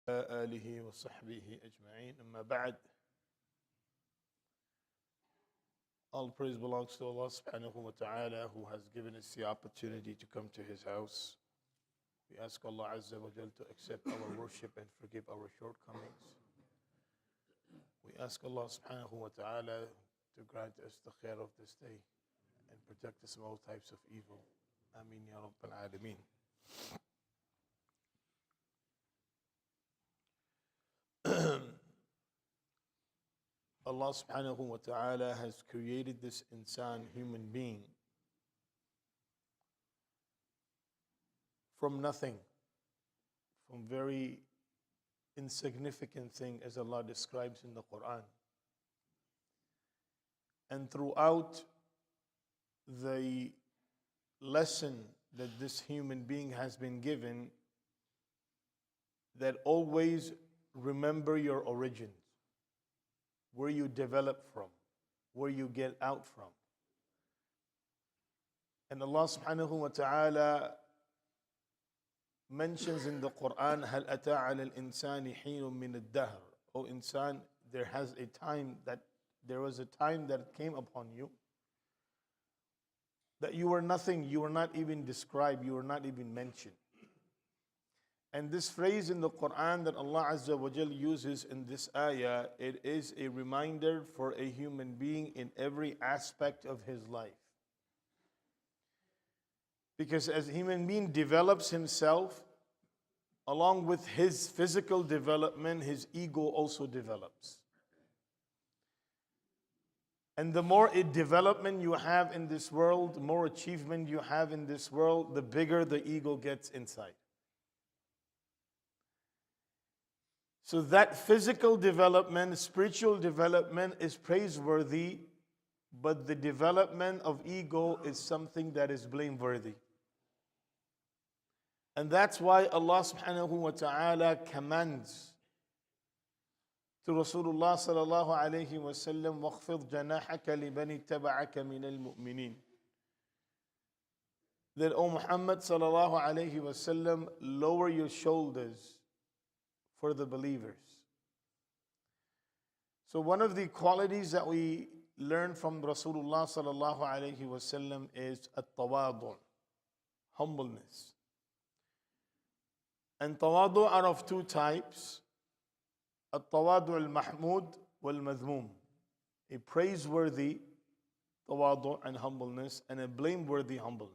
آله وصحبه أجمعين أما بعد. All praise belongs to Allah subhanahu wa ta'ala, who has given us the opportunity to come to His house. We ask Allah Azza wa Jal to accept our worship and forgive our shortcomings. We ask Allah subhanahu wa ta'ala to grant us the khair of this day and protect us from all types of evil. Ameen ya Rabbal Alameen. Allah subhanahu wa ta'ala has created this insan, human being, from nothing, from very insignificant thing, as Allah describes in the Quran. And throughout the lesson that this human being has been given, that always remember your origins, where you develop from, where you get out from. And Allah subhanahu wa ta'ala mentions in the Quran, هَلْ أَتَى عَلَى الْإِنسَانِ حِينٌ مِّنَ الدَّهْرِ. O insan, there was a time that came upon you that you were nothing, you were not even described, you were not even mentioned. And this phrase in the Quran that Allah Azza wa Jal uses in this ayah, it is a reminder for a human being in every aspect of his life. Because as a human being develops himself, along with his physical development, his ego also develops. And the more development you have in this world, the more achievement you have in this world, the bigger the ego gets inside. So that physical development, spiritual development is praiseworthy, but the development of ego is something that is blameworthy. And that's why Allah subhanahu wa ta'ala commands to Rasulullah sallallahu alayhi wa sallam, وَاخْفِضْ جَنَاحَكَ لِمَنِ اتَّبَعَكَ مِنَ الْمُؤْمِنِينَ. That, O Muhammad sallallahu alayhi wa sallam, lower your shoulders for the believers. So one of the qualities that we learn from Rasulullah sallallahu alayhi wa sallam is at-tawadu', humbleness. And tawadu' are of two types: at-tawadu' al-mahmud wal-madhmum, a praiseworthy tawadu' and humbleness, and a blameworthy humbleness.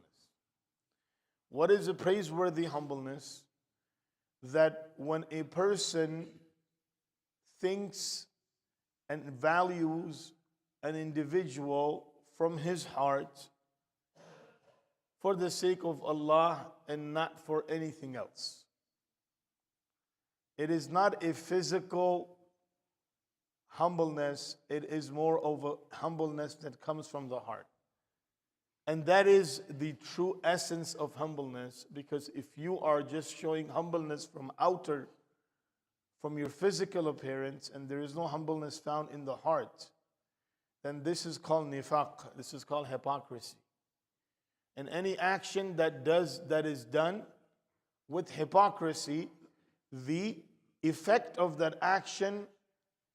What is a praiseworthy humbleness? That when a person thinks and values an individual from his heart for the sake of Allah and not for anything else. It is not a physical humbleness, it is more of a humbleness that comes from the heart. And that is the true essence of humbleness, because if you are just showing humbleness from your physical appearance, and there is no humbleness found in the heart, then this is called nifaq, this is called hypocrisy. And any action that is done with hypocrisy, the effect of that action,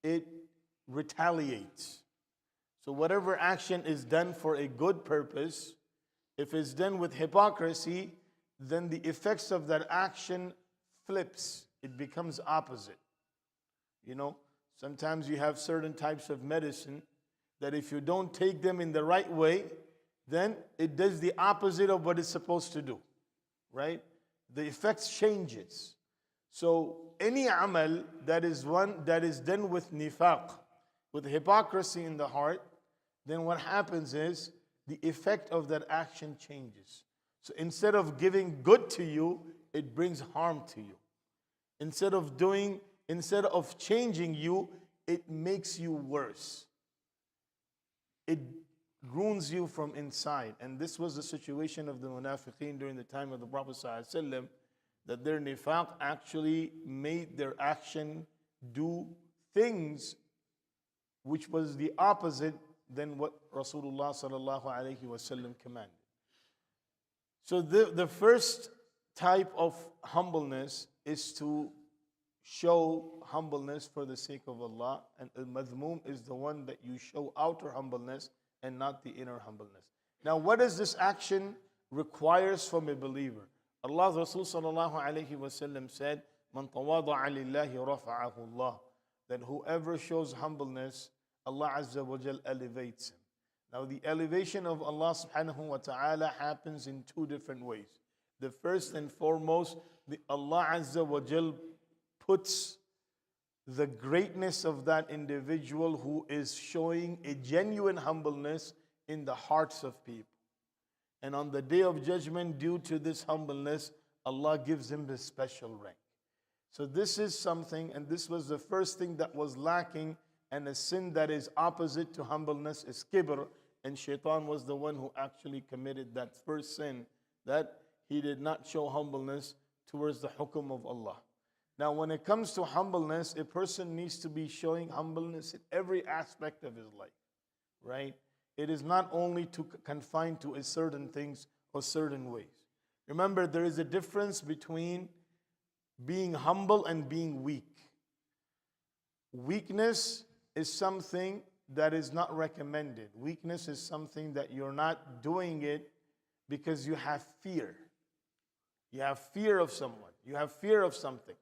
it retaliates. So whatever action is done for a good purpose, if it's done with hypocrisy, then the effects of that action flips. It becomes opposite. You know, sometimes you have certain types of medicine that if you don't take them in the right way, then it does the opposite of what it's supposed to do, right? The effects changes. So any amal that is done with nifaq, with hypocrisy in the heart, then what happens is the effect of that action changes. So instead of giving good to you, it brings harm to you. Instead of changing you, it makes you worse. It ruins you from inside. And this was the situation of the munafiqeen during the time of the Prophet ﷺ, that their nifaq actually made their action do things which was the opposite than what Rasulullah sallallahu alaihi wasallam commanded. So the first type of humbleness is to show humbleness for the sake of Allah, and al-madhmum is the one that you show outer humbleness and not the inner humbleness. Now, what does this action requires from a believer? Allah's Rasul sallallahu alayhi wasallam said, "Man tawada'a lillahi rafa'ahu Allah." That whoever shows humbleness, Allah Azza wa Jal elevates him. Now, the elevation of Allah subhanahu wa ta'ala happens in two different ways. The first and foremost, Allah Azza wa Jal puts the greatness of that individual who is showing a genuine humbleness in the hearts of people. And on the day of judgment, due to this humbleness, Allah gives him this special rank. So this is something, and this was the first thing that was lacking, and a sin that is opposite to humbleness is kibr, and shaitan was the one who actually committed that first sin, that he did not show humbleness towards the hukum of Allah. Now, when it comes to humbleness, a person needs to be showing humbleness in every aspect of his life, right? It is not only confined to a certain things or certain ways. Remember, there is a difference between being humble and being weak. Weakness is something that is not recommended. Weakness is something that you're not doing it because you have fear. You have fear of someone. You have fear of something.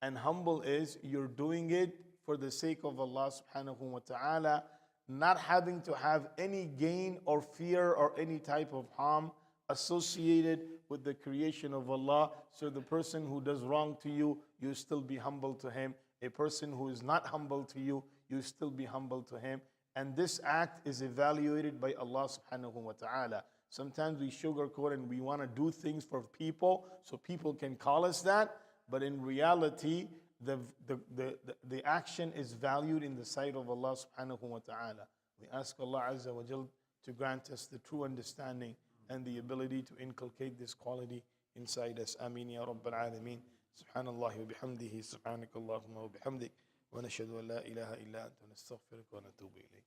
And humble is you're doing it for the sake of Allah subhanahu wa ta'ala, not having to have any gain or fear or any type of harm associated with the creation of Allah. So the person who does wrong to you, you still be humble to him. A person who is not humble to you, you still be humble to him. And this act is evaluated by Allah subhanahu wa ta'ala. Sometimes we sugarcoat and we want to do things for people so people can call us that. But in reality, the action is valued in the sight of Allah subhanahu wa ta'ala. We ask Allah Azza wa Jal to grant us the true understanding and the ability to inculcate this quality inside us. Ameen ya Rabbal Alameen. Subhanallah wa bihamdihi. Subhanakallahumma wa bihamdik. Wa nashhadu an la ilaha illa anta nastaghfiruka wa natubu ilayk.